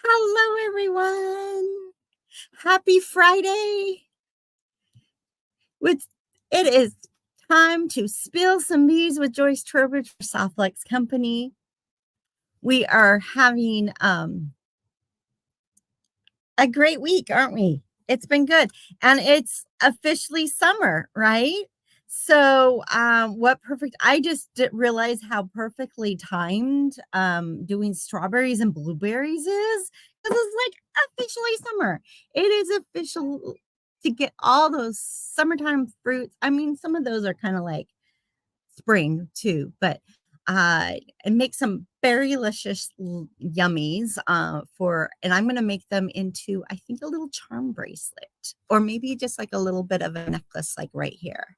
Hello, everyone. Happy Friday. With it is time to spill some beads with Joyce Trowbridge for Softlex Company. We are having a great week, aren't we? It's been good, and it's officially summer, right? So, what perfect! I just didn't realize how perfectly timed doing strawberries and blueberries is, because it's like officially summer. It is official to get all those summertime fruits. I mean, some of those are kind of like spring too, but and make some berrylicious yummies and I'm going to make them into, I think, a little charm bracelet, or maybe just like a little bit of a necklace, like right here.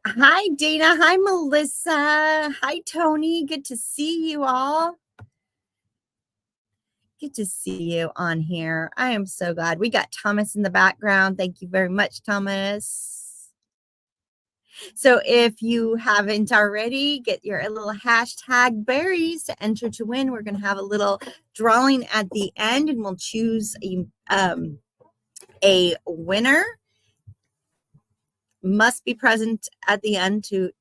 Hi, Dana. Hi, Melissa. Hi, Tony. Good to see you all. Good to see you on here. I am so glad. We got Thomas in the background. Thank you very much, Thomas. So if you haven't already, get your little hashtag berries to enter to win. We're going to have a little drawing at the end, and we'll choose a winner. Must be present at the end to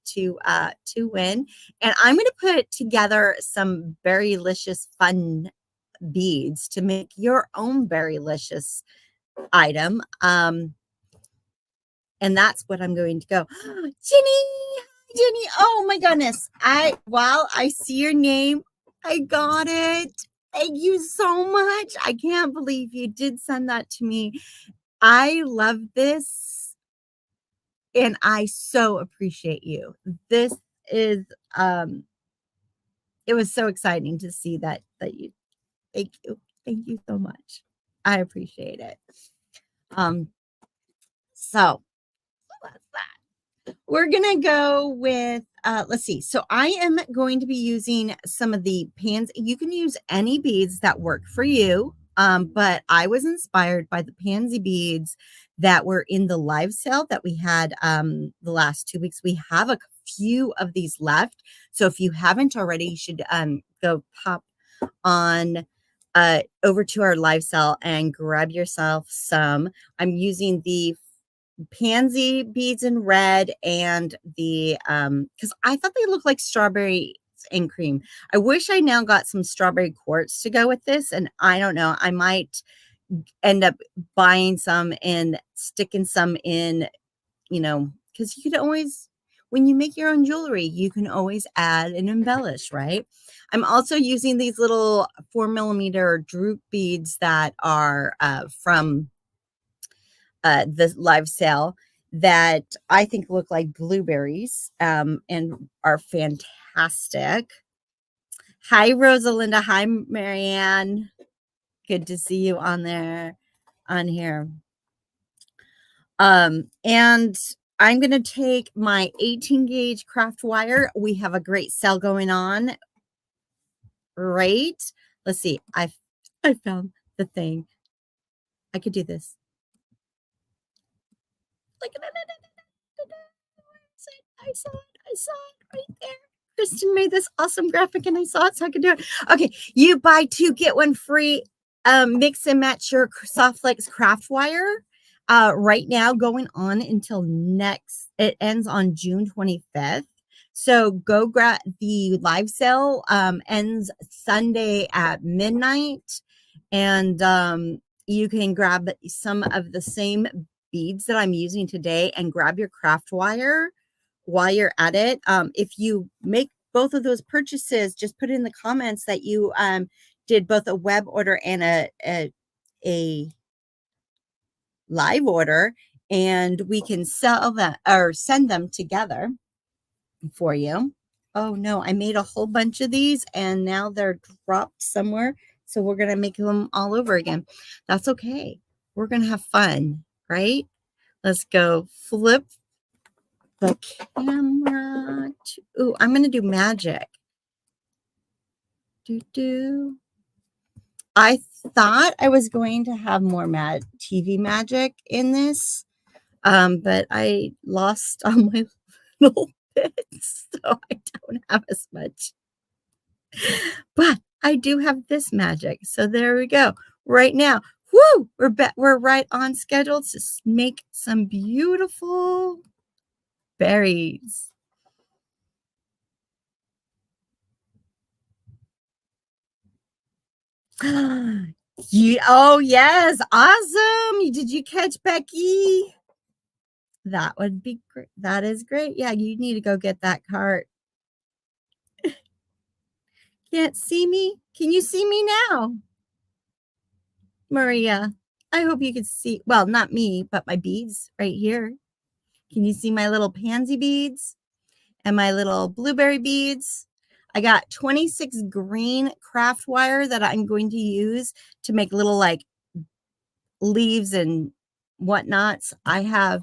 win. And I'm going to put together some berrylicious fun beads to make your own berrylicious item. And that's what I'm going to go. Jenny, oh my goodness. While I see your name, I got it. Thank you so much. I can't believe you did send that to me. I love this, and I so appreciate you. This is it was so exciting to see that you. Thank you. Thank you so much. I appreciate it. So that's that. We're gonna go with let's see. So I am going to be using some of the pans. You can use any beads that work for you. But I was inspired by the pansy beads that were in the live sale that we had the last 2 weeks. We have a few of these left. So if you haven't already, you should go pop on over to our live sale and grab yourself some. I'm using the pansy beads in red and the because I thought they looked like strawberry and cream. I wish I now got some strawberry quartz to go with this, and I don't know, I might end up buying some and sticking some in, because you could always, when you make your own jewelry, you can always add and embellish, right? I'm also using these little 4mm droop beads that are from the live sale that I think look like blueberries and are fantastic. Hi, Rosalinda. Hi, Marianne. Good to see you on here. And I'm going to take my 18 gauge craft wire. We have a great sale going on. Right. Let's see. I found the thing. I could do this. Look at it. I saw it right there. Kristen made this awesome graphic and I saw it, so I could do it. Okay, you buy 2, get 1 free. Mix and match your Softlex craft wire. Right now, going on until it ends on June 25th. So go grab the live sale. Ends Sunday at midnight, and you can grab some of the same beads that I'm using today and grab your craft wire while you're at it. If you make both of those purchases, just put in the comments that you did both a web order and a live order, and we can sell them or send them together for you. Oh no, I made a whole bunch of these and now they're dropped somewhere. So we're going to make them all over again. That's okay. We're going to have fun, right? Let's go flip the camera. Ooh, I'm going to do magic. I thought I was going to have more TV magic in this, but I lost all my little bits, so I don't have as much. But I do have this magic. So there we go. Right now, whoo, we're right on schedule to make some beautiful berries. Oh yes, awesome. Did you catch Becky? That would be great. That is great. Yeah, you need to go get that cart. Can't see me? Can you see me now? Maria, I hope you could see, well, not me, but my beads right here. Can you see my little pansy beads and my little blueberry beads? I got 26 green craft wire that I'm going to use to make little like leaves and whatnots. I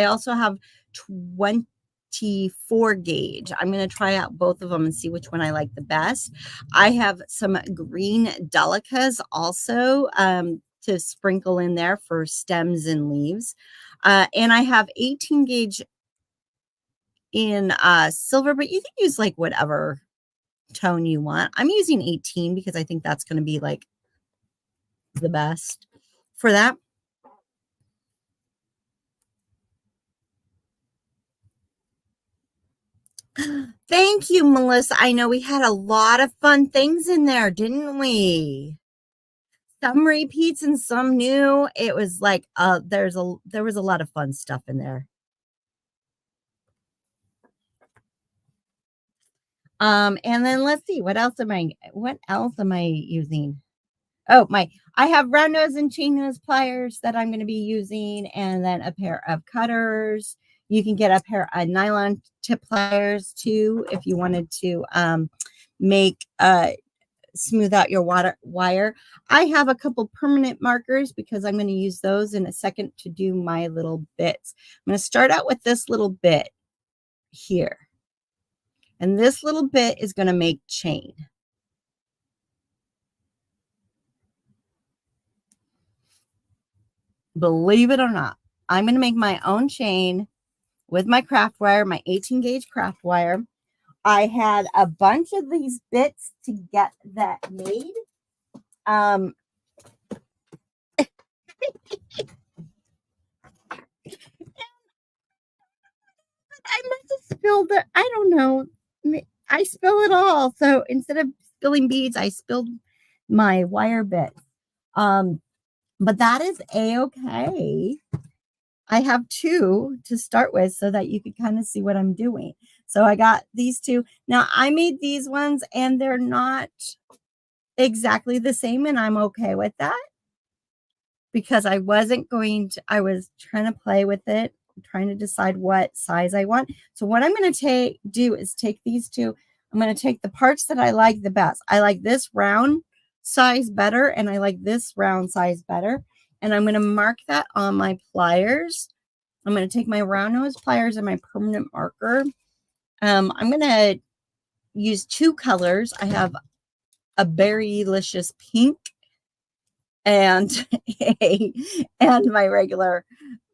also have 24 gauge. I'm going to try out both of them and see which one I like the best. I have some green delicas also to sprinkle in there for stems and leaves. And I have 18 gauge in silver, but you can use like whatever tone you want. I'm using 18 because I think that's going to be like the best for that. Thank you, Melissa. I know we had a lot of fun things in there, didn't we? Some repeats and some new. It was like there was a lot of fun stuff in there. And then let's see, what else am I using? Oh, I have round nose and chain nose pliers that I'm going to be using, and then a pair of cutters. You can get a pair of nylon tip pliers too if you wanted to make smooth out your wire. I have a couple permanent markers because I'm going to use those in a second to do my little bits. I'm going to start out with this little bit here. And this little bit is going to make chain. Believe it or not, I'm going to make my own chain with my craft wire, my 18 gauge craft wire. I had a bunch of these bits to get that made. I must have spilled it. I don't know. I spill it all. So instead of spilling beads, I spilled my wire bit. But that is a-okay. I have two to start with so that you can kind of see what I'm doing. So I got these two. Now I made these ones and they're not exactly the same, and I'm okay with that because I was trying to play with it, trying to decide what size I want. So what I'm going to do is take these two. I'm going to take the parts that I like the best. I like this round size better, and I like this round size better. And I'm going to mark that on my pliers. I'm going to take my round nose pliers and my permanent marker. I'm going to use two colors. I have a berrylicious pink and my regular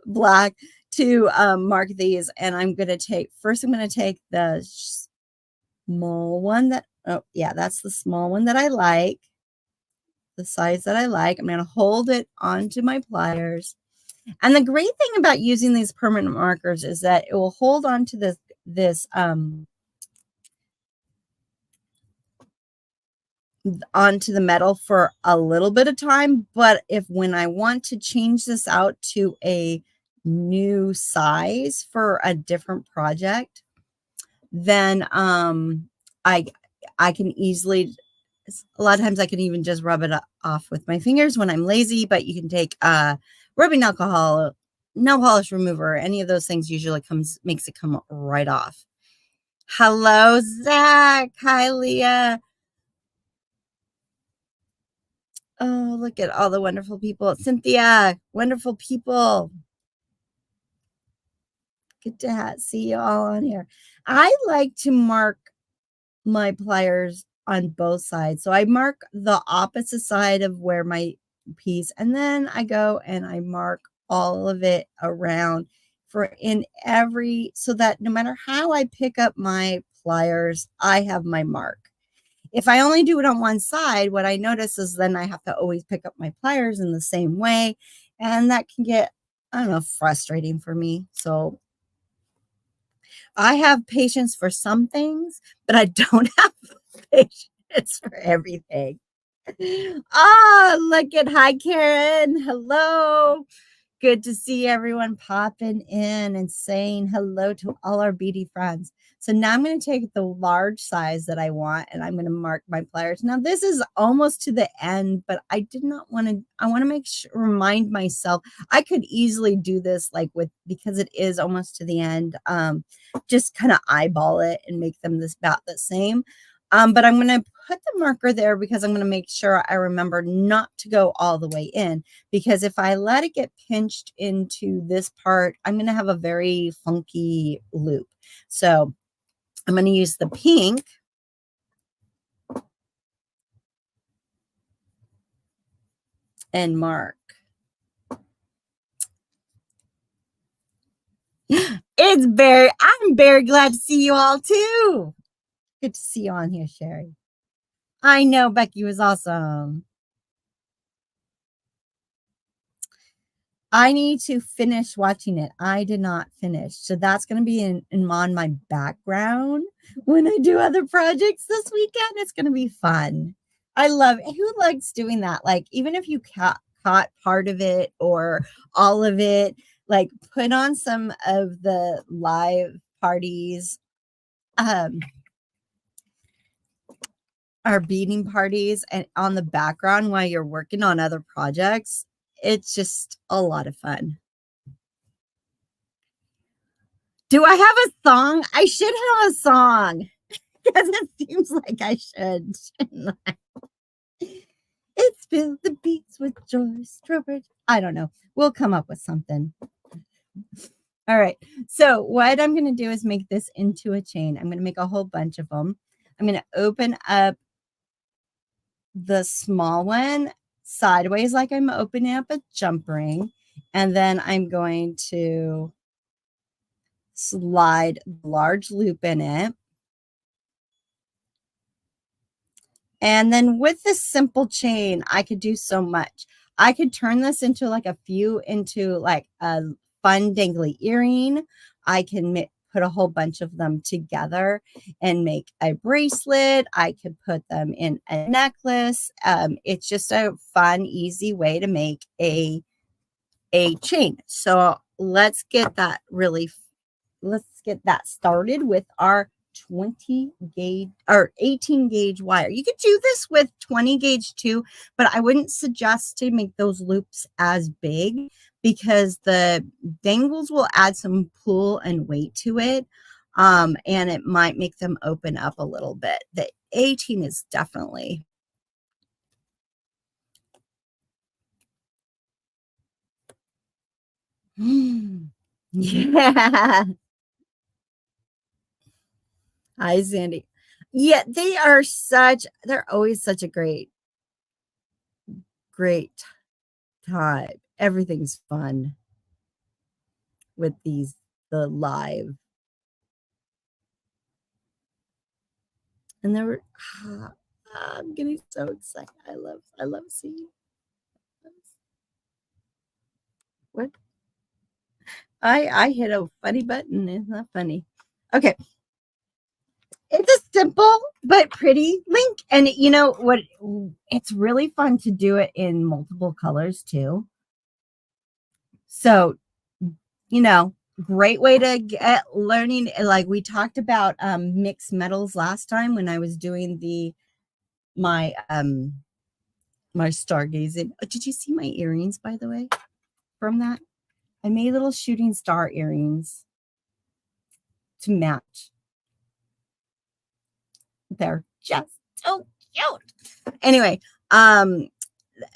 black to mark these. And I'm going to take the small one that's the small one that I like, the size that I like. I'm going to hold it onto my pliers. And the great thing about using these permanent markers is that it will hold on to this onto the metal for a little bit of time. But when I want to change this out to a new size for a different project, then I can easily, a lot of times I can even just rub it off with my fingers when I'm lazy, but you can take rubbing alcohol, nail polish remover, any of those things usually makes it come right off. Hello, Zach. Hi, Leah. Oh, look at all the wonderful people. Cynthia, wonderful people. Good to see you all on here. I like to mark my pliers on both sides. So I mark the opposite side of where my piece, and then I go and I mark all of it around so that no matter how I pick up my pliers, I have my mark. If I only do it on one side, what I notice is then I have to always pick up my pliers in the same way. And that can get, I don't know, frustrating for me. So I have patience for some things, but I don't have patience for everything. Ah, look at, hi, Karen. Hello. Good to see everyone popping in and saying hello to all our beady friends. So now I'm going to take the large size that I want and I'm going to mark my pliers. Now this is almost to the end, but I did not want to, I want to make sure, remind myself, I could easily do this like with, because it is almost to the end, just kind of eyeball it and make them this about the same. But I'm going to put the marker there because I'm going to make sure I remember not to go all the way in, because if I let it get pinched into this part, I'm going to have a very funky loop. So I'm going to use the pink and mark. I'm very glad to see you all too. Good to see you on here, Sherry. I know Becky was awesome. I need to finish watching it. I did not finish. So that's going to be on my background when I do other projects this weekend. It's going to be fun. I love it. Who likes doing that? Like, even if you caught part of it or all of it, like put on some of the live parties, our beading parties, and on the background while you're working on other projects. It's just a lot of fun. Do I have a song? I should have a song because it seems like I should. It's Spill the Beats with Joyce, Trowbridge. I don't know. We'll come up with something. All right. So what I'm going to do is make this into a chain. I'm going to make a whole bunch of them. I'm going to open up the small one sideways like I'm opening up a jump ring. And then I'm going to slide a large loop in it. And then with this simple chain, I could do so much. I could turn this into like into like a fun dangly earring. I can put a whole bunch of them together and make a bracelet. I could put them in a necklace. It's just a fun, easy way to make a chain. So let's get that started with our 20 gauge or 18 gauge wire. You could do this with 20 gauge too, but I wouldn't suggest to make those loops as big because the dangles will add some pull and weight to it. And it might make them open up a little bit. The 18 is definitely. Yeah. Hi, Sandy. Yeah, they're always such a great time. Everything's fun with the live. And there were, I'm getting so excited. I love seeing what I hit a funny button. It's not funny. Okay. It's a simple but pretty link. And you know what? It's really fun to do it in multiple colors too. So, great way to get learning. Like we talked about mixed metals last time when I was doing my stargazing. Did you see my earrings, by the way, from that? I made little shooting star earrings to match. They're just so cute. Anyway,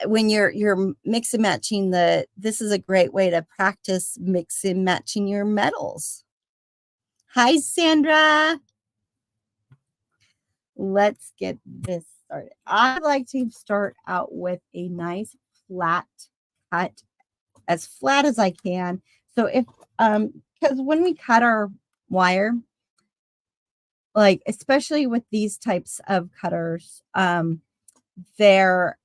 when you're mix and matching this is a great way to practice mix and matching your metals. Hi, Sandra. Let's get this started. I like to start out with a nice flat cut, as flat as I can. So if because when we cut our wire, like, especially with these types of cutters, they're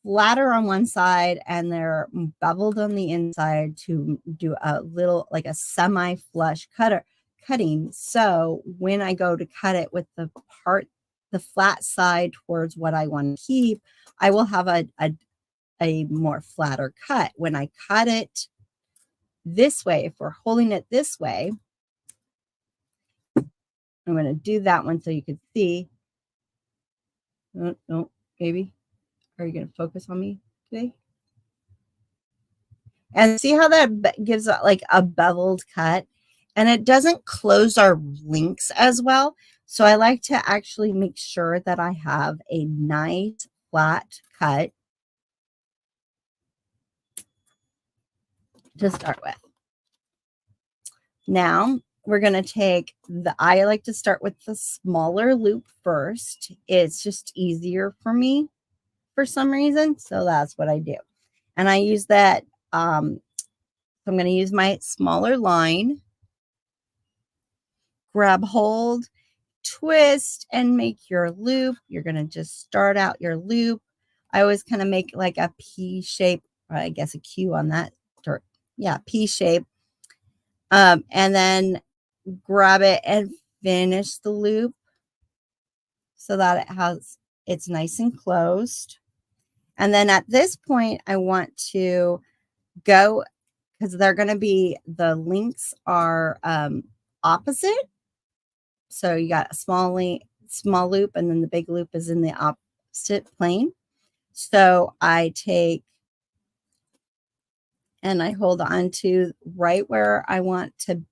flatter on one side and they're beveled on the inside to do a little, like a semi-flush cutting. So when I go to cut it with the flat side towards what I want to keep, I will have a more flatter cut. When I cut it this way, if we're holding it this way, I'm going to do that one so you can see. No, no, baby. Are you going to focus on me today? And see how that gives like a beveled cut, and it doesn't close our links as well. So I like to actually make sure that I have a nice flat cut to start with. Now we're going to take I like to start with the smaller loop first. It's just easier for me for some reason. So that's what I do. And I use that. So I'm going to use my smaller line, grab hold, twist, and make your loop. You're going to just start out your loop. I always kind of make like a P shape, or I guess a Q on that. Yeah, P shape. And then grab it and finish the loop so that it's nice and closed. And then at this point, I want to go, because they're going to be, the links are opposite. So you got a small loop, and then the big loop is in the opposite plane. So I take and I hold on to right where I want to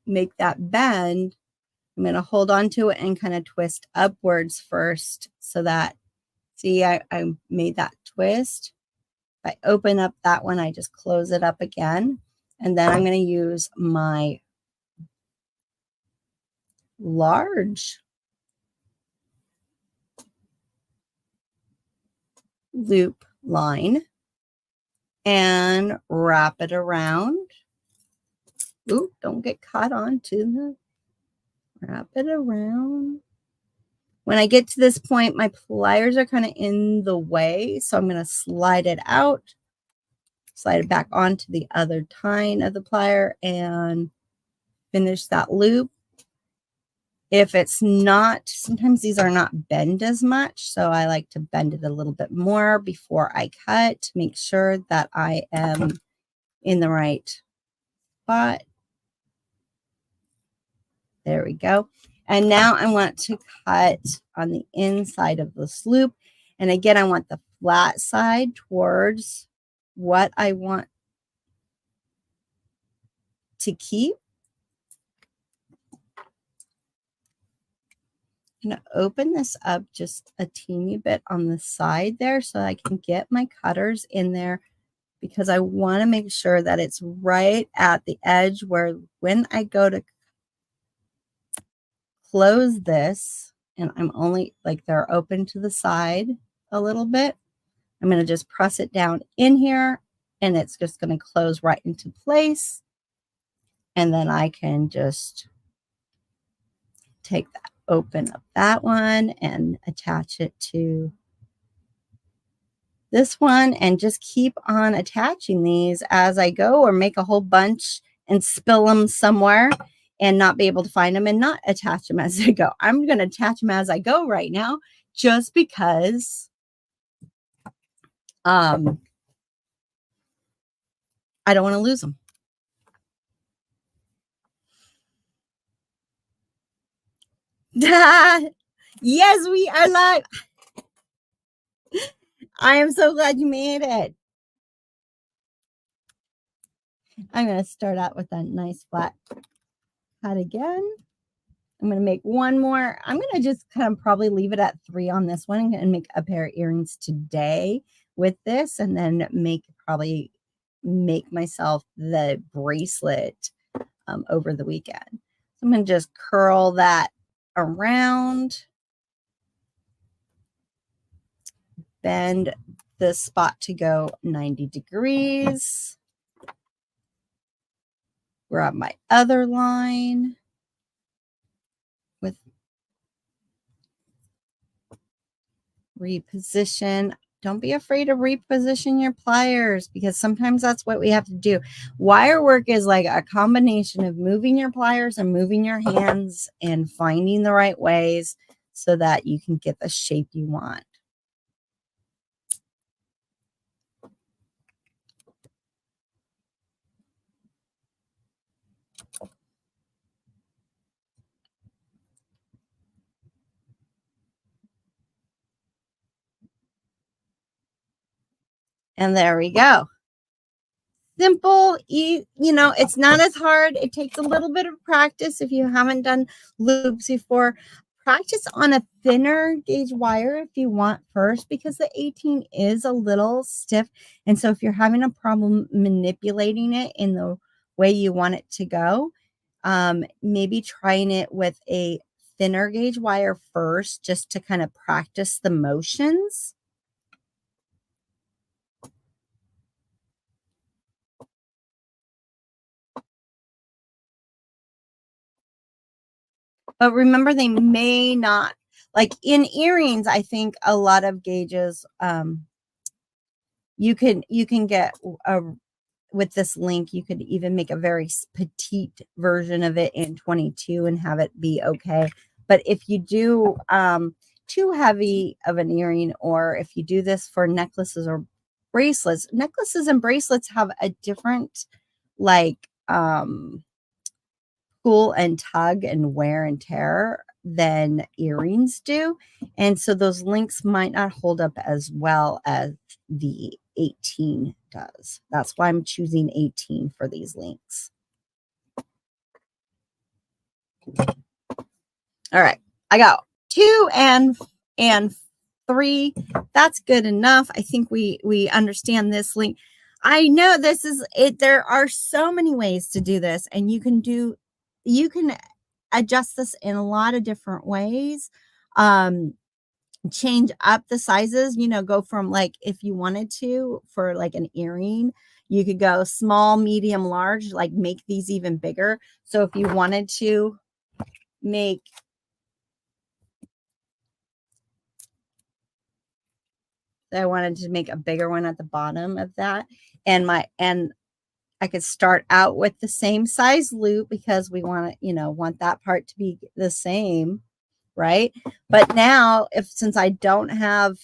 make that bend. I'm going to hold on to it and kind of twist upwards first, so that, see, I made that twist. If I open up that one, I just close it up again. And then I'm going to use my large loop line and wrap it around. Ooh, don't get caught onto the, wrap it around. When I get to this point, my pliers are kind of in the way, so I'm going to slide it out, slide it back onto the other tine of the plier, and finish that loop. If it's not, sometimes these are not bend as much, so I like to bend it a little bit more before I cut to make sure that I am in the right spot. There we go. And now I want to cut on the inside of this loop. And again, I want the flat side towards what I want to keep. I'm going to open this up just a teeny bit on the side there so I can get my cutters in there, because I want to make sure that it's right at the edge where, when I go to close this, and I'm only like, they're open to the side a little bit, I'm going to just press it down in here, and it's just going to close right into place. And then I can just take that, open up that one and attach it to this one, and just keep on attaching these as I go, or make a whole bunch and spill them somewhere and not be able to find them and not attach them as I go. I'm going to attach them as I go right now, just because I don't want to lose them. Yes, we are live. I am so glad you made it. I'm going to start out with a nice flat cut again. I'm going to make one more. I'm going to just kind of probably leave it at 3 on this one and make a pair of earrings today with this, and then probably make myself the bracelet over the weekend. So I'm going to just curl that around, bend the spot to go 90 degrees. grab my other line with reposition. Don't be afraid to reposition your pliers because sometimes that's what we have to do. Wire work is like a combination of moving your pliers and moving your hands and finding the right ways so that you can get the shape you want. And there we go. Simple, it's not as hard. It takes a little bit of practice if you haven't done loops before. Practice on a thinner gauge wire if you want first, because the 18 is a little stiff. And so if you're having a problem manipulating it in the way you want it to go, maybe trying it with a thinner gauge wire first, just to kind of practice the motions. But remember, they may not, like in earrings, I think a lot of gauges, you can get with this link, you could even make a very petite version of it in 22 and have it be okay. But if you do too heavy of an earring, or if you do this for necklaces or bracelets, necklaces and bracelets have a different like pull and tug and wear and tear than earrings do. And so those links might not hold up as well as the 18 does. That's why I'm choosing 18 for these links. All right, I got 2 and 3. That's good enough. I think we understand this link. I know this is it. There are so many ways to do this, and you can adjust this in a lot of different ways. Change up the sizes, go from, like, if you wanted to, for like an earring, you could go small, medium, large, like make these even bigger. So if you wanted to make I wanted to make a bigger one at the bottom of that, and I could start out with the same size loop because we want to, want that part to be the same, right? But now, since I don't have,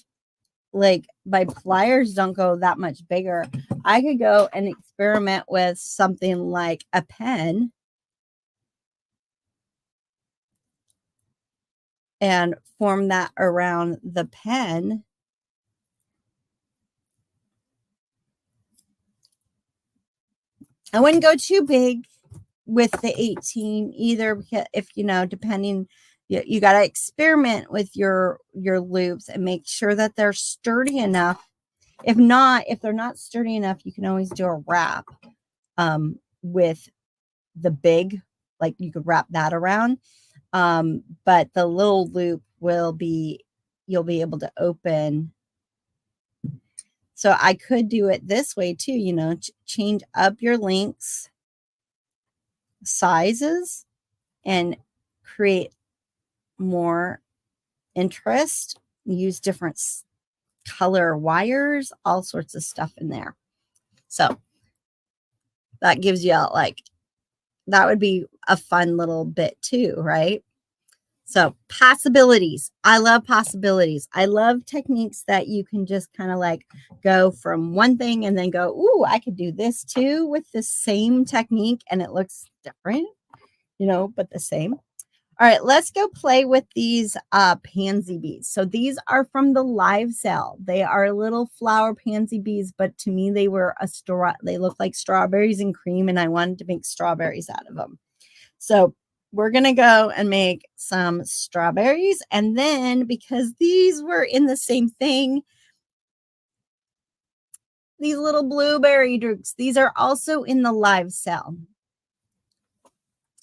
like, my pliers don't go that much bigger, I could go and experiment with something like a pen and form that around the pen. I wouldn't go too big with the 18 either, because if depending, you got to experiment with your loops and make sure that they're sturdy enough. If they're not sturdy enough, you can always do a wrap with the big, like you could wrap that around, but the little loop you'll be able to open. So I could do it this way too, change up your links sizes and create more interest, use different color wires, all sorts of stuff in there. So that gives you that would be a fun little bit too, right? So possibilities. I love possibilities. I love techniques that you can just kind of like go from one thing and then go, ooh, I could do this too with the same technique and it looks different, but the same. All right, let's go play with these pansy beads. So these are from the live sale. They are little flower pansy beads, but to me they were they look like strawberries and cream, and I wanted to make strawberries out of them. So we're going to go and make some strawberries. And then, because these were in the same thing, these little blueberry droops, these are also in the live sale.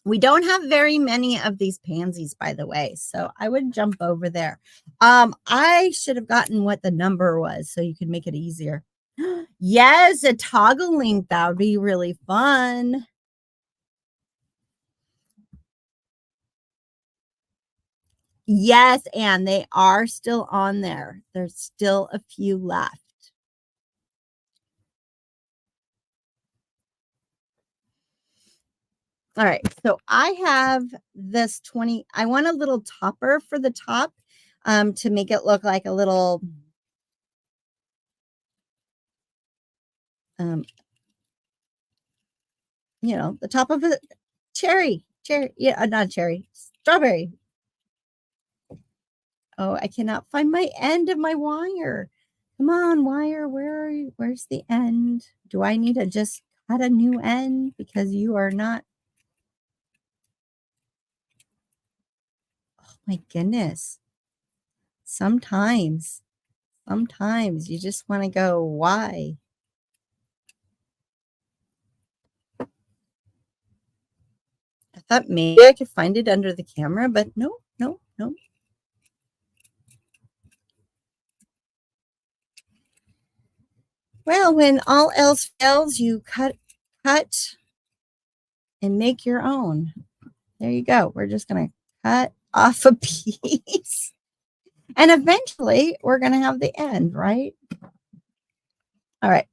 We don't have very many of these pansies, by the way, so I would jump over there. I should have gotten what the number was so you could make it easier. Yes, a toggle link. That would be really fun. Yes, and they are still on there. There's still a few left. All right, so I have this 20. I want a little topper for the top to make it look like a little you know, the top of a cherry, yeah, not cherry, strawberry. Oh, I cannot find my end of my wire. Come on, wire, where are you? Where's the end? Do I need to just cut a new end because you are not? Oh my goodness. Sometimes you just want to go, why? I thought maybe I could find it under the camera, but no, no, no. Well, when all else fails, you cut and make your own. There you go. We're just going to cut off a piece. And eventually we're going to have the end, right? All right.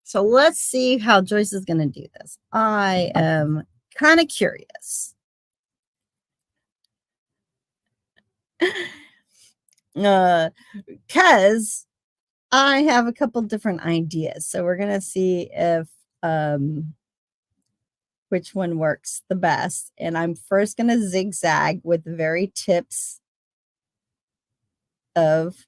So let's see how Joyce is going to do this. I am kind of curious. Because I have a couple different ideas. So we're going to see if which one works the best. And I'm first going to zigzag with the very tips of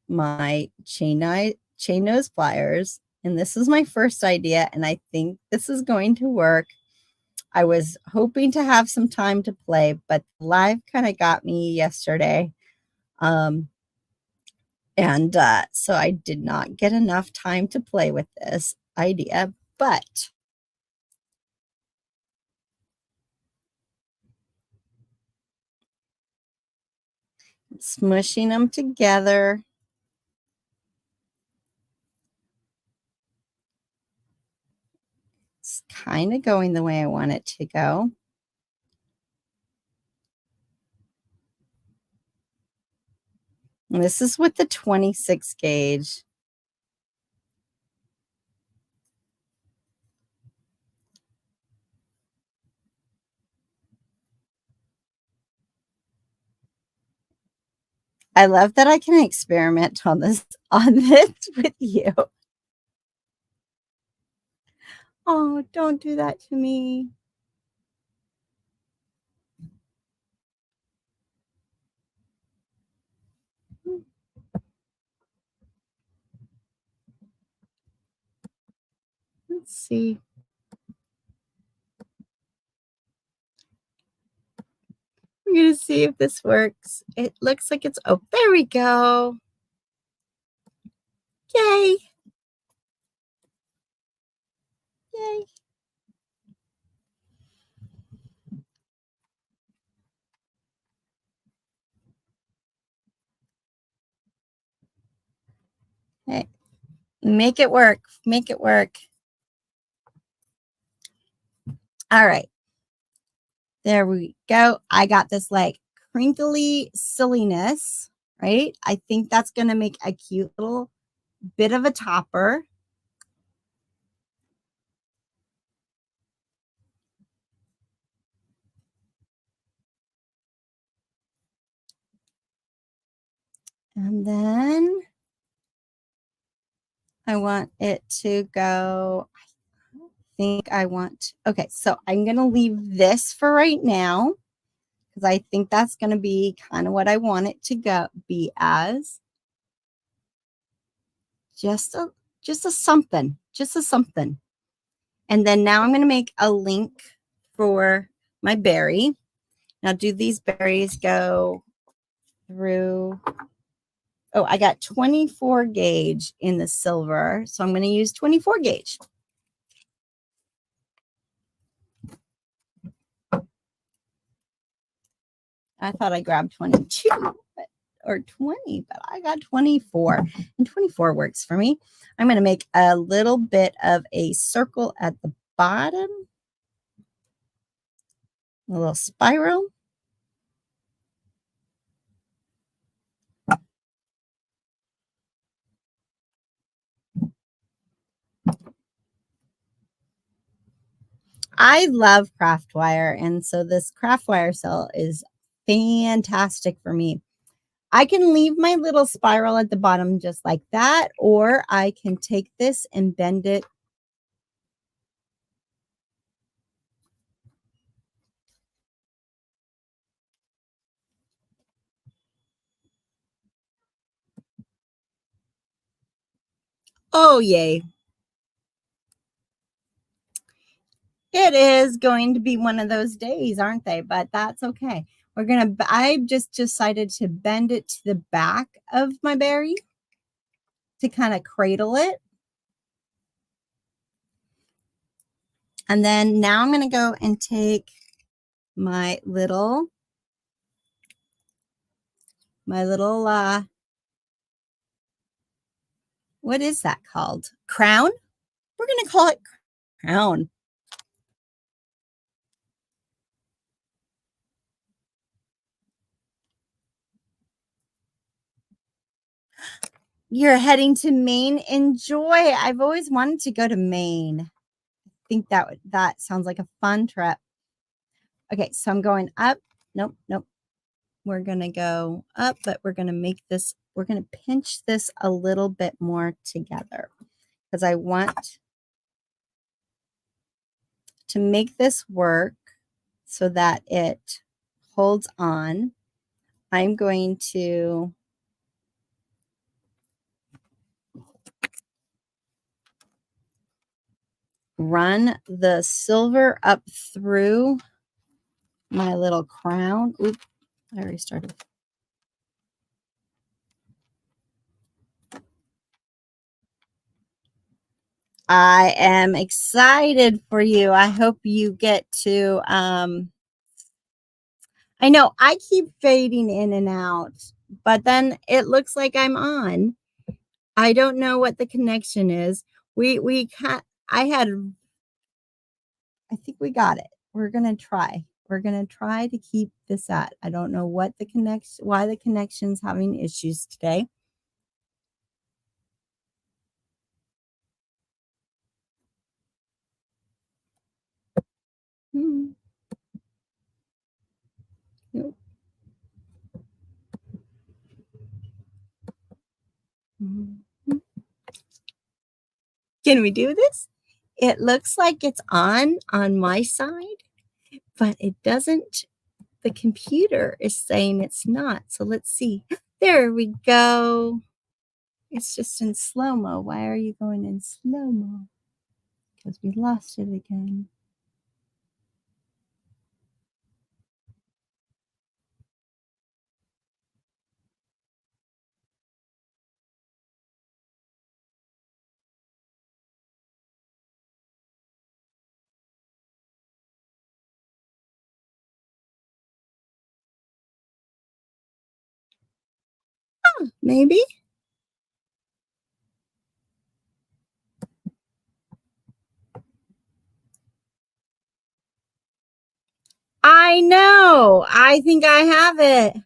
my chain nose pliers. And this is my first idea, and I think this is going to work. I was hoping to have some time to play, but live kind of got me yesterday. So I did not get enough time to play with this idea, but smushing them together. It's kind of going the way I want it to go. And this is with the 26 gauge. I love that I can experiment on this with you. Oh, don't do that to me. Let's see. We're going to see if this works. It looks like it's, oh, there we go. Yay. Yay. Hey, make it work. Make it work. All right. There we go. I got this like crinkly silliness, right? I think that's going to make a cute little bit of a topper. And then I want it to go, I think I want, okay, so I'm going to leave this for right now because I think that's going to be kind of what I want it to be as. Just a something, And then now I'm going to make a link for my berry. Now, do these berries go through? Oh, I got 24 gauge in the silver, so I'm going to use 24 gauge. I thought I grabbed 22, but or 20, but I got 24, and 24 works for me. I'm going to make a little bit of a circle at the bottom, a little spiral. I love craft wire, and so this craft wire cell is fantastic for me. I can leave my little spiral at the bottom just like that, or I can take this and bend it. Oh, yay. It is going to be one of those days, aren't they? But that's okay. I just decided to bend it to the back of my berry to kind of cradle it. And then now I'm going to go and take my little, what is that called? Crown? We're going to call it crown. You're heading to Maine. Enjoy. I've always wanted to go to Maine. I think that sounds like a fun trip. Okay, so I'm going up. Nope. We're going to go up, but we're going to pinch this a little bit more together because I want to make this work so that it holds on. I'm going to run the silver up through my little crown. Oops, I already started. I am excited for you. I hope you get to, I know I keep fading in and out, but then it looks like I'm on. I don't know what the connection is. We can't, I think we got it. We're going to try. We're going to try to keep this at. I don't know why the connection's having issues today. Hmm. Nope. Mhm. Can we do this? It looks like it's on my side, but it doesn't. The computer is saying it's not. So let's see. There we go. It's just in slow-mo. Why are you going in slow-mo? Because we lost it again. Oh, maybe. I know. I think I have it.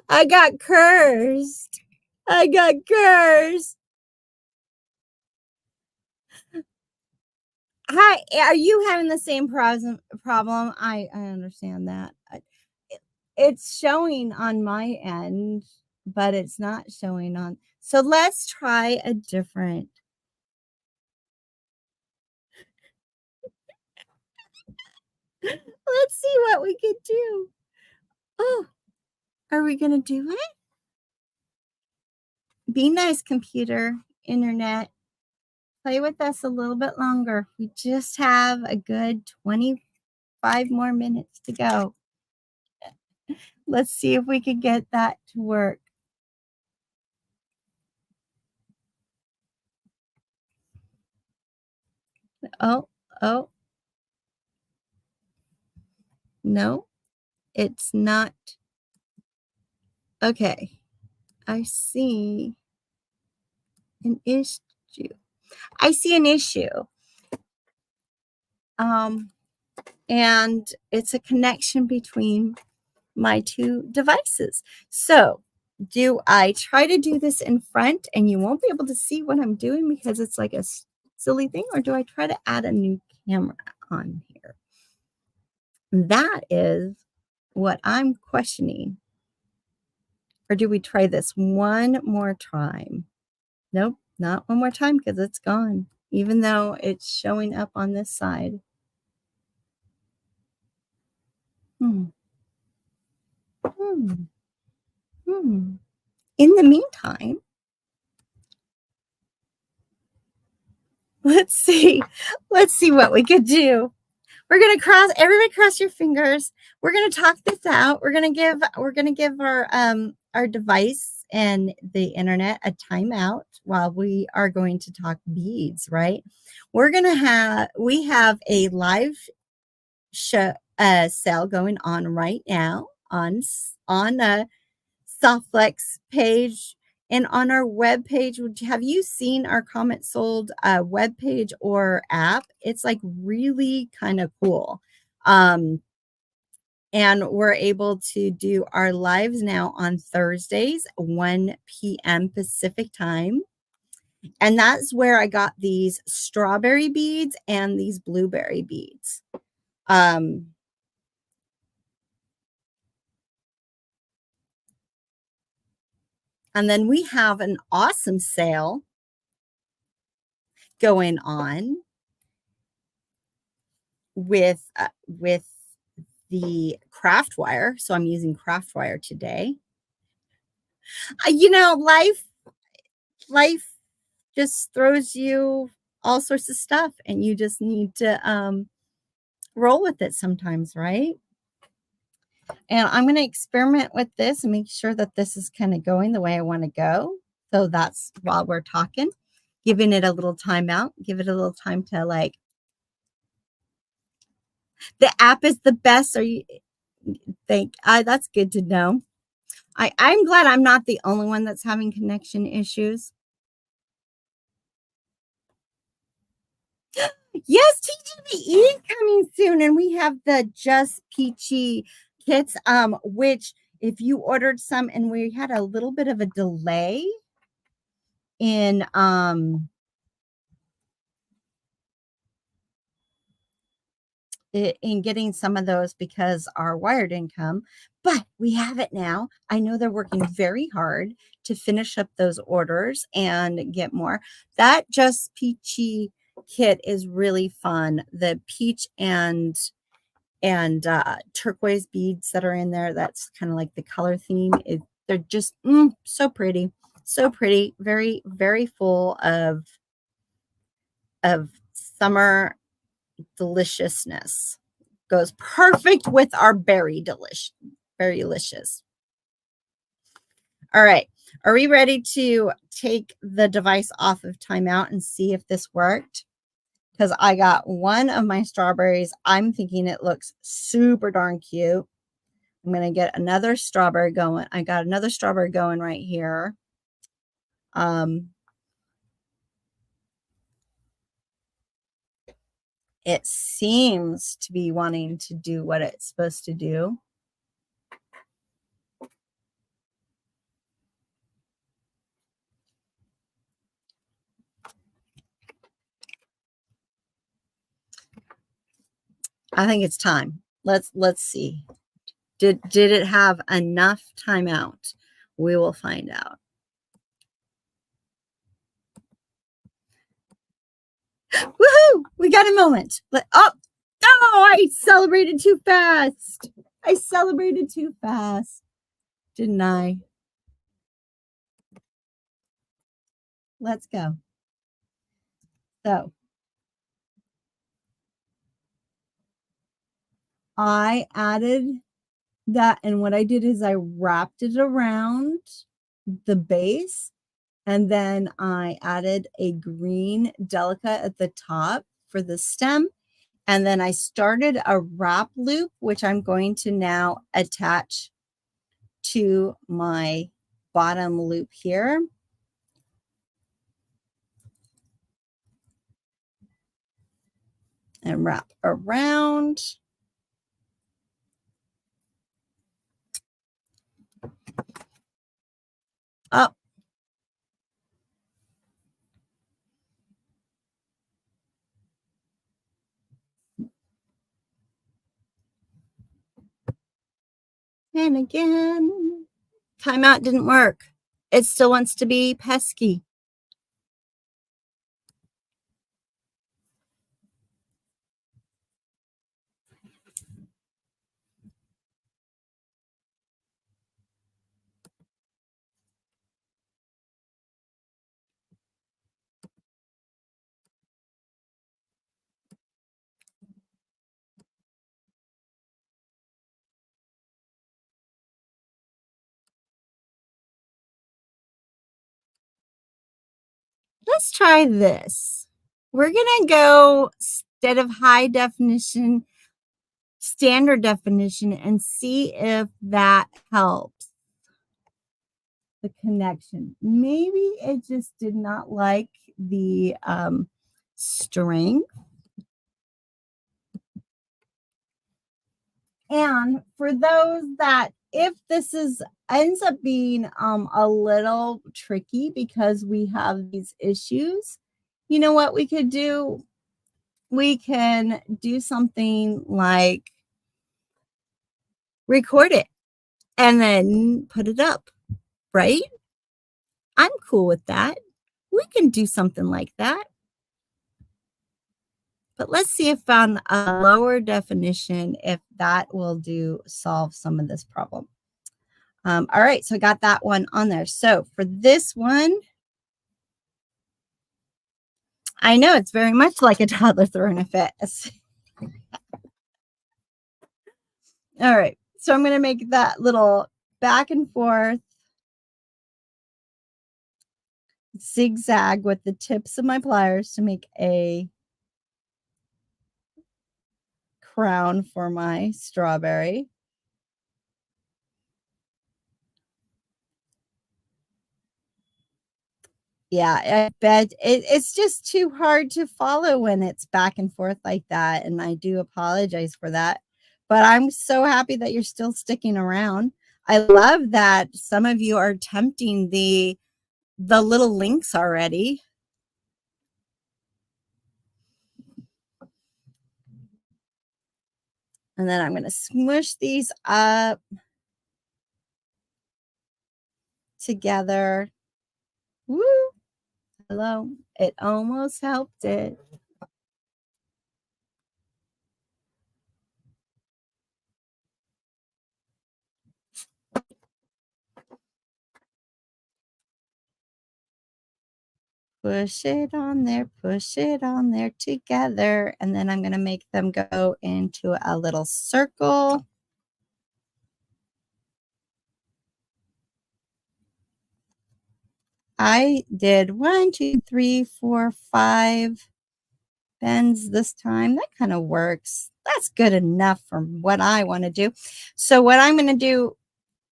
I got cursed. I got cursed. Hi, are you having the same problem? I understand that. It's showing on my end, but it's not showing on. So let's try a different. Let's see what we could do. Oh, are we going to do it? Be nice, computer, internet. Play with us a little bit longer. We just have a good 25 more minutes to go. Let's see if we could get that to work. Oh, no, it's not. Okay. I see an issue. I see an issue. And it's a connection between my two devices. So do I try to do this in front and you won't be able to see what I'm doing because it's like a silly thing, or do I try to add a new camera on here? That is what I'm questioning. Or do we try this one more time? Nope, not one more time because it's gone, even though it's showing up on this side. Hmm. Hmm. Hmm. In the meantime, let's see. Let's see what we could do. We're gonna everybody cross your fingers. We're gonna talk this out. We're gonna give our device and the internet a timeout while we are going to talk beads, right? We have a live show sale going on right now on a Softflex page and on our web page. Have you seen our comment sold web page or app? It's like really kind of cool. And we're able to do our lives now on Thursdays, 1 p.m. Pacific time. And that's where I got these strawberry beads and these blueberry beads. And then we have an awesome sale going on with the craft wire. So I'm using craft wire today. Life just throws you all sorts of stuff and you just need to roll with it sometimes, right? And I'm going to experiment with this and make sure that this is kind of going the way I want to go. So that's while we're talking, giving it a little time out, give it a little time to like. The app is the best. Are you think that's good to know. I'm glad I'm not the only one that's having connection issues. Yes, TGBE is coming soon, and we have the Just Peachy kits, which if you ordered some, and we had a little bit of a delay in getting some of those because our wire didn't come, but we have it now. I know they're working very hard to finish up those orders and get more. That Just Peachy kit is really fun. The peach and turquoise beads that are in there, that's kind of like the color theme. They're just so pretty, very, very full of summer deliciousness. Goes perfect with our berrylicious. All right, are we ready to take the device off of timeout and see if this worked? Because I got one of my strawberries. I'm thinking it looks super darn cute. I'm going to get another strawberry going. I got another strawberry going right here. It seems to be wanting to do what it's supposed to do. I think it's time. Let's see. Did it have enough timeout? We will find out. Woohoo! We got a moment. Oh, I celebrated too fast. Didn't I? Let's go. So I added that, and what I did is I wrapped it around the base, and then I added a green delica at the top for the stem, and then I started a wrap loop, which I'm going to now attach to my bottom loop here. And wrap around. Up. And again. Timeout didn't work. It still wants to be pesky. Let's try this. We're going to go instead of high definition, standard definition, and see if that helps the connection. Maybe it just did not like the string. And for those that, if this ends up being a little tricky because we have these issues, you know what we could do? We can do something like record it and then put it up, right? I'm cool with that. We can do something like that. But let's see if on a lower definition, if that will solve some of this problem. All right, so I got that one on there. So for this one, I know it's very much like a toddler throwing a fit. All right, so I'm going to make that little back and forth zigzag with the tips of my pliers to make a crown for my strawberry. Yeah, I bet it's just too hard to follow when it's back and forth like that. And I do apologize for that. But I'm so happy that you're still sticking around. I love that some of you are attempting the little links already. And then I'm going to smush these up together. Woo! Hello. It almost helped it. Push it on there together. And then I'm going to make them go into a little circle. I did 1, 2, 3, 4, 5 bends this time. That kind of works. That's good enough for what I want to do. So what I'm going to do,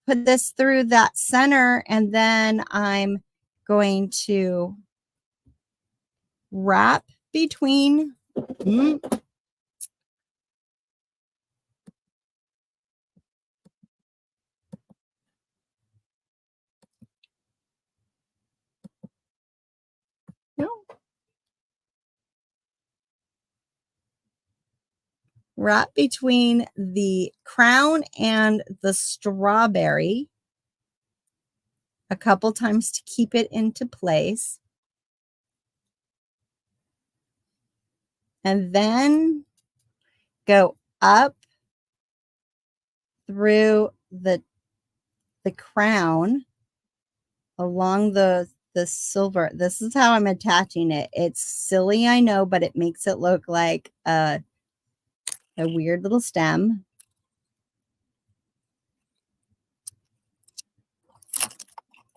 put this through that center, and then I'm going to wrap between. No. Wrap between the crown and the strawberry a couple times to keep it into place. And then go up through the crown along the silver. This is how I'm attaching it. It's silly, I know, but it makes it look like a weird little stem.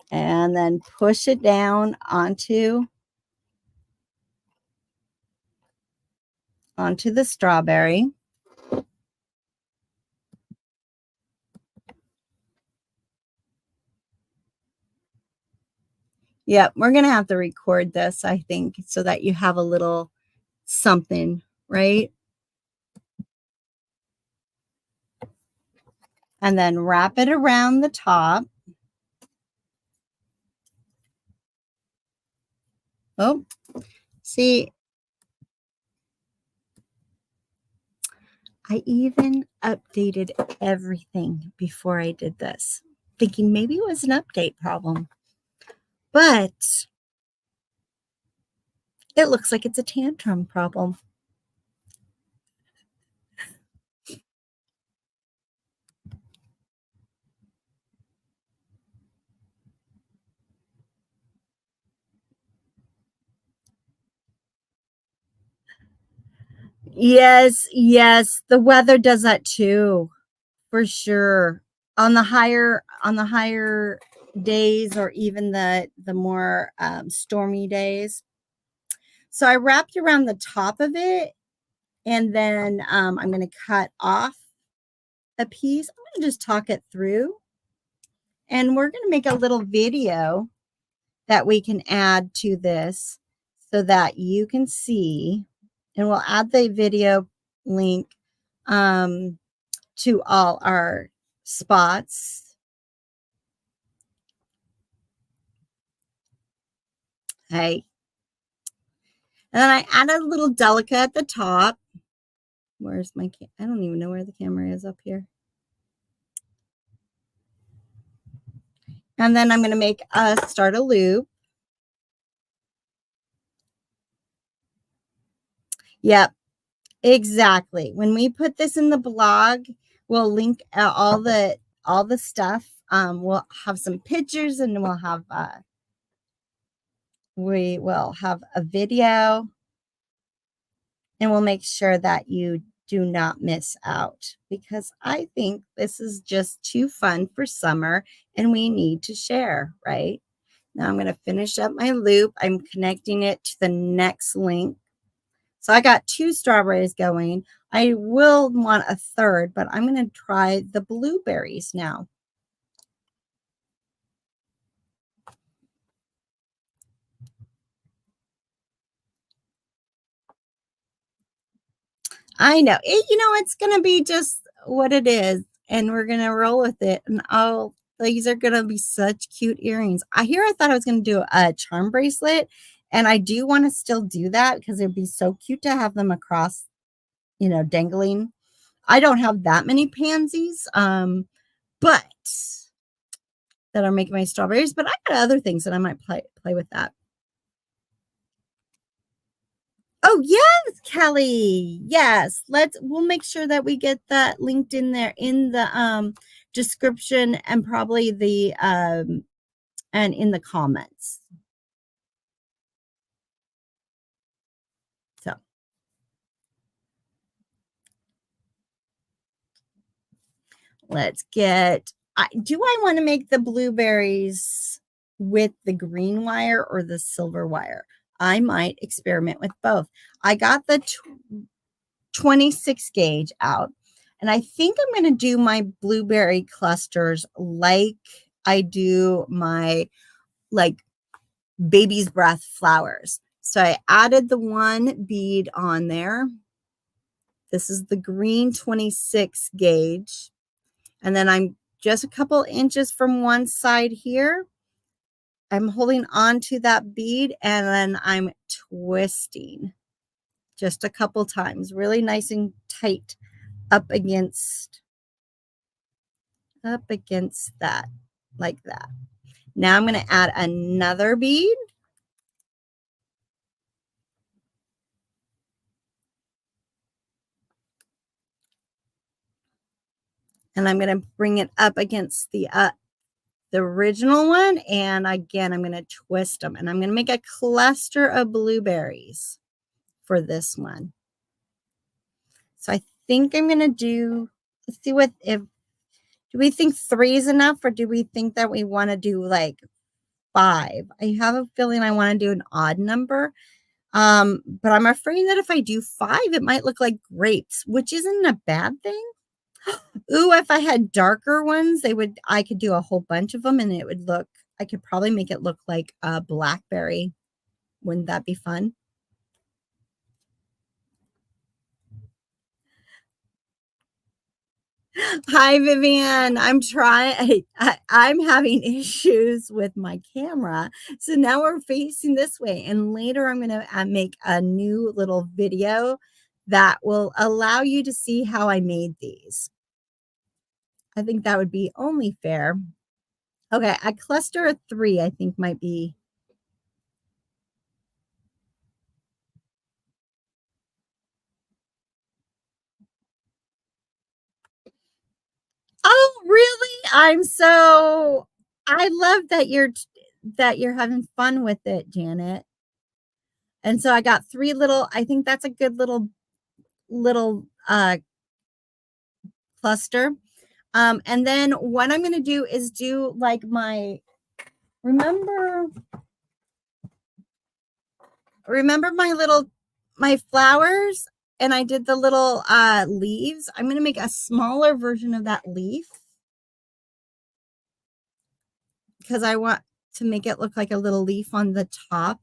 And then push it down onto the strawberry. Yep, we're going to have to record this, I think, so that you have a little something, right? And then wrap it around the top. Oh, see, I even updated everything before I did this, thinking maybe it was an update problem. But it looks like it's a tantrum problem. Yes, yes, the weather does that too, for sure. On the higher days, or even the more stormy days. So I wrapped around the top of it, and then I'm going to cut off a piece. I'm going to just talk it through, and we're going to make a little video that we can add to this so that you can see, and we'll add the video link to all our spots. Okay. And then I added a little delica at the top. Where's my I don't even know where the camera is up here. And then I'm going to make start a loop. Yep, exactly. When we put this in the blog, we'll link all the stuff. We'll have some pictures, and we will have a video, and we'll make sure that you do not miss out, because I think this is just too fun for summer and we need to share, right? Now I'm going to finish up my loop. I'm connecting it to the next link. So I got 2 strawberries going. I will want a third, but I'm going to try the blueberries now. I know it, it's going to be just what it is, and we're going to roll with it. And these are going to be such cute earrings. I thought I was going to do a charm bracelet, and I do want to still do that because it'd be so cute to have them across, dangling. I don't have that many pansies, but that are making my strawberries, but I got other things that I might play with that. Oh, yes, Kelly. Yes. We'll make sure that we get that linked in there in the description, and probably and in the comments. So let's do I want to make the blueberries with the green wire or the silver wire? I might experiment with both. I got the 26 gauge out, and I think I'm going to do my blueberry clusters like I do my baby's breath flowers. So I added the 1 bead on there. This is the green 26 gauge, and then I'm just a couple inches from one side here. I'm holding on to that bead, and then I'm twisting just a couple times, really nice and tight up against that, like that. Now I'm going to add another bead. And I'm going to bring it up against the original one. And again, I'm going to twist them, and I'm going to make a cluster of blueberries for this one. So I think I'm going to let's see do we think 3 is enough, or do we think that we want to do like 5? I have a feeling I want to do an odd number. But I'm afraid that if I do 5, it might look like grapes, which isn't a bad thing. Ooh, if I had darker ones, I could do a whole bunch of them, and it would look I could probably make it look like a blackberry. Wouldn't that be fun? Hi, Vivian. I'm trying. I'm having issues with my camera. So now we're facing this way. And later I'm going to make a new little video that will allow you to see how I made these. I think that would be only fair. Okay, a cluster of 3, I think might be. Oh, really? I love that you're having fun with it, Janet. And so I got 3 little, I think that's a good little cluster. And then what I'm going to do is do like remember my flowers, and I did the little leaves. I'm going to make a smaller version of that leaf because I want to make it look like a little leaf on the top.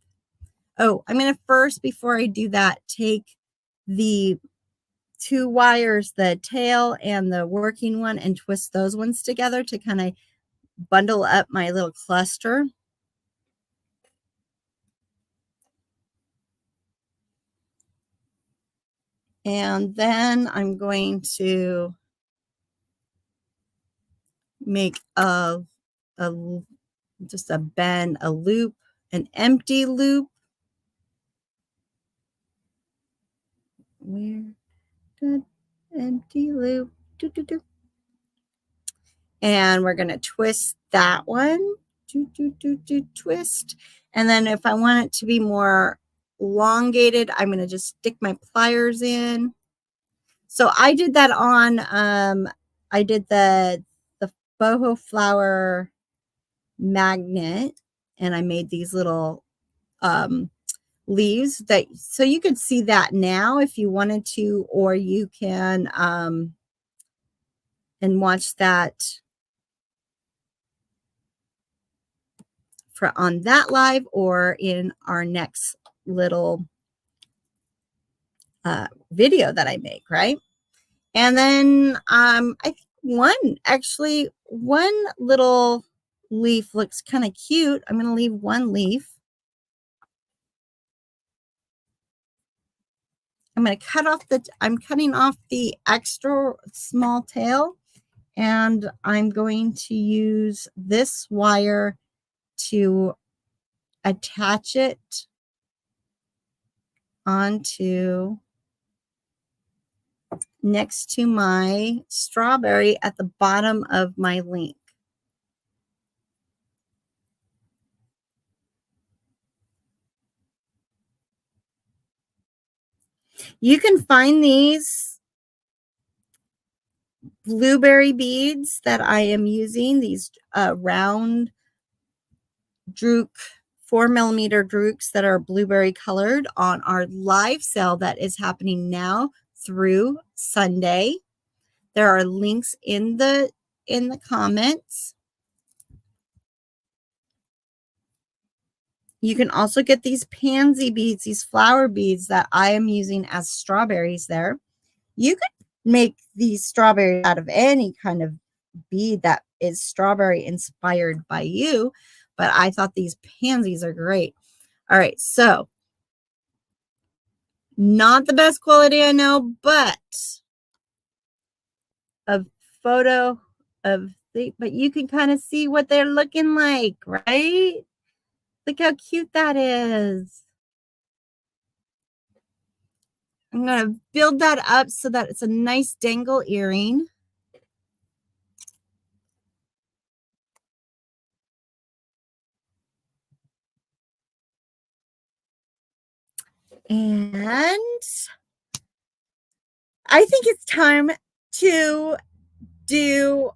Oh, I'm going to first, before I do that, take the 2 wires, the tail and the working one, and twist those ones together to kind of bundle up my little cluster. And then I'm going to make just a bend, a loop, an empty loop. Where? Good. Empty loop. Doo, doo, doo. And we're going to twist that one. Doo, doo, doo, doo, twist. And then if I want it to be more elongated, I'm going to just stick my pliers in. So I did that on, I did the boho flower magnet, and I made these little leaves that, so you could see that now if you wanted to, or you can and watch that for on that live or in our next little video that I make, right? And then I think one little leaf looks kind of cute. I'm going to leave one leaf. I'm going to I'm cutting off the extra small tail, and I'm going to use this wire to attach it onto next to my strawberry at the bottom of my link. You can find these blueberry beads that I am using, these round Drook 4mm Drooks that are blueberry colored, on our live sale that is happening now through Sunday. There are links in the comments. You can also get these pansy beads, these flower beads that I am using as strawberries there. You could make these strawberries out of any kind of bead that is strawberry inspired by you, but I thought these pansies are great. All right, so not the best quality I know, but a photo of but you can kind of see what they're looking like, right? Look how cute that is. I'm going to build that up so that it's a nice dangle earring. And I think it's time to do,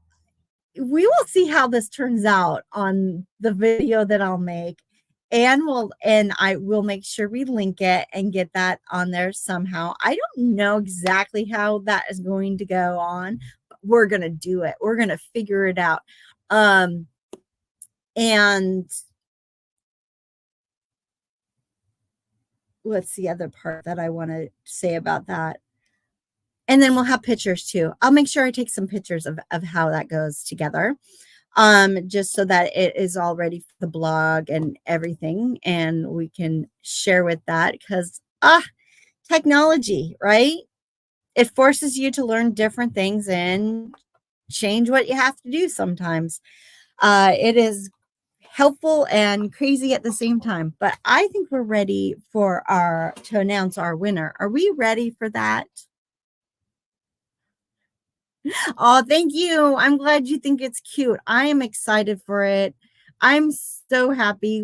we will see how this turns out on the video that I'll make. And I will make sure we link it and get that on there somehow. I don't know exactly how that is going to go on, but we're going to do it. We're going to figure it out. And what's the other part that I want to say about that? And then we'll have pictures too. I'll make sure I take some pictures of how that goes together. Just so that it is all ready for the blog and everything. And we can share with that because technology, right? It forces you to learn different things and change what you have to do sometimes. It is helpful and crazy at the same time. But I think we're ready for to announce our winner. Are we ready for that? Oh, thank you. I'm glad you think it's cute. I am excited for it. I'm so happy.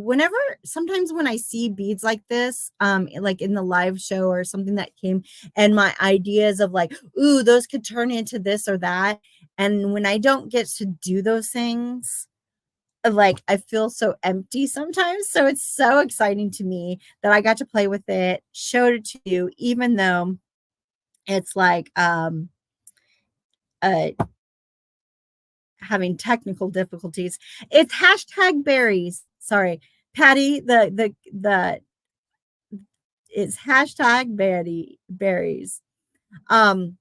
Sometimes when I see beads like this, like in the live show or something that came, and my ideas of like, ooh, those could turn into this or that. And when I don't get to do those things, like I feel so empty sometimes. So it's so exciting to me that I got to play with it, showed it to you, even though it's like uh having technical difficulties. It's hashtag berries. Sorry, Patty. The it's hashtag berries. Um,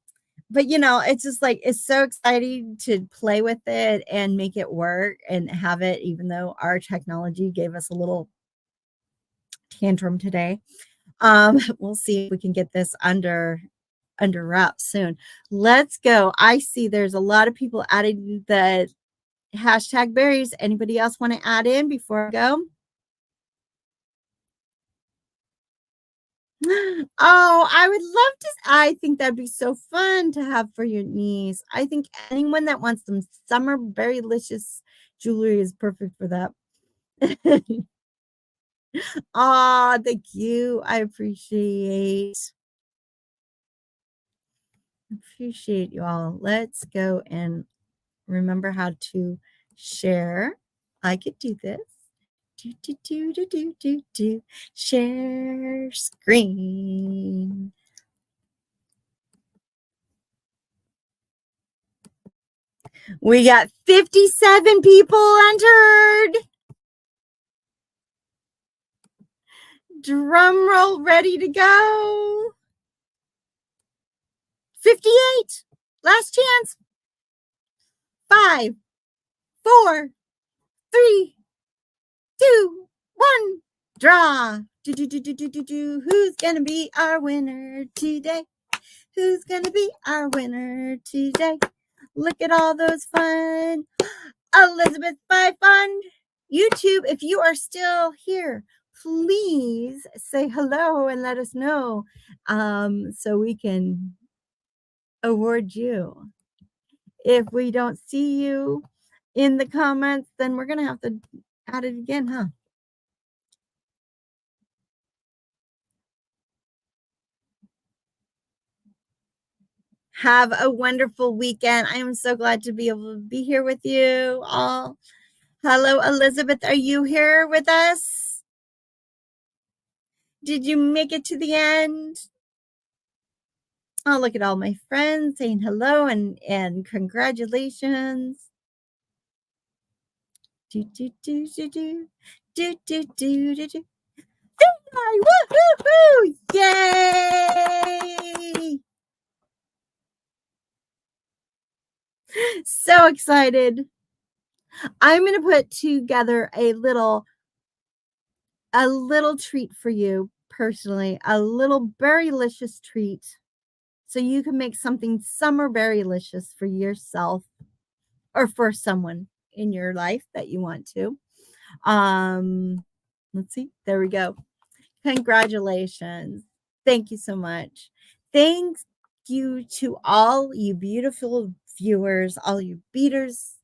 but it's just like it's so exciting to play with it and make it work and have it, even though our technology gave us a little tantrum today. We'll see if we can get this under wraps soon. Let's go. I see there's a lot of people adding the hashtag berries. Anybody else want to add in before I go? Oh, I would love to. I think that'd be so fun to have for your niece. I think anyone that wants some summer berrylicious jewelry is perfect for that. Oh, thank you. I appreciate you all. Let's go and remember how to share. I could do this. Do. Share screen. We got 57 people entered. Drum roll ready to go. 58. Last chance. 5, 4, 3, 2, 1. Draw. Who's gonna be our winner today? Who's gonna be our winner today? Look at all those fun. Elizabeth by Fund. YouTube, if you are still here, please say hello and let us know so we can award you. If we don't see you in the comments, then we're going to have to add it again, huh? Have a wonderful weekend. I am so glad to be able to be here with you all. Hello, Elizabeth. Are you here with us? Did you make it to the end? Oh, look at all my friends saying hello and congratulations. Do, do, do, do, do. Do, do, do, do, do. Woo-hoo! Yay! So excited. I'm going to put together a little treat for you personally, a little berrylicious treat. So you can make something summer berrylicious for yourself or for someone in your life that you want to. Let's see. There we go. Congratulations. Thank you so much. Thank you to all you beautiful viewers, all you beaters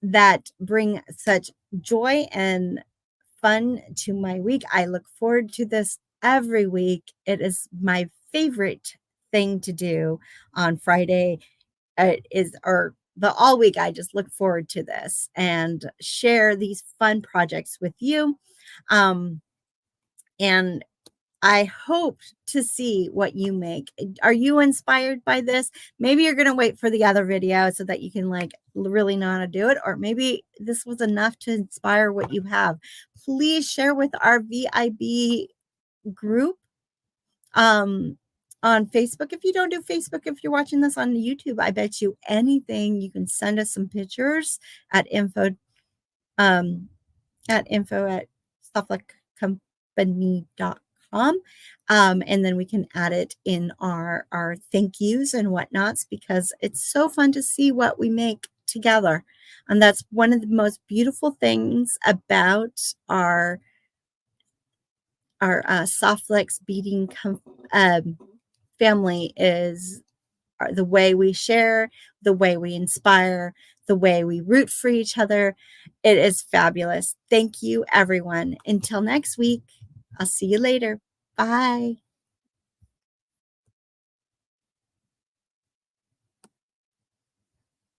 that bring such joy and fun to my week. I look forward to this every week. It is my favorite thing to do on Friday. It is or the all week. I just look forward to this and share these fun projects with you. And I hope to see what you make. Are you inspired by this? Maybe you're going to wait for the other video so that you can like really know how to do it. Or maybe this was enough to inspire what you have. Please share with our VIB group on Facebook. If you don't do Facebook, if you're watching this on YouTube, I bet you anything you can send us some pictures at info um at stufflikecompany.com. And then we can add it in our thank yous and whatnots, because it's so fun to see what we make together. And that's one of the most beautiful things about our Soft Flex beading family is the way we share, the way we inspire, the way we root for each other. It is fabulous. Thank you, everyone. Until next week, I'll see you later. Bye.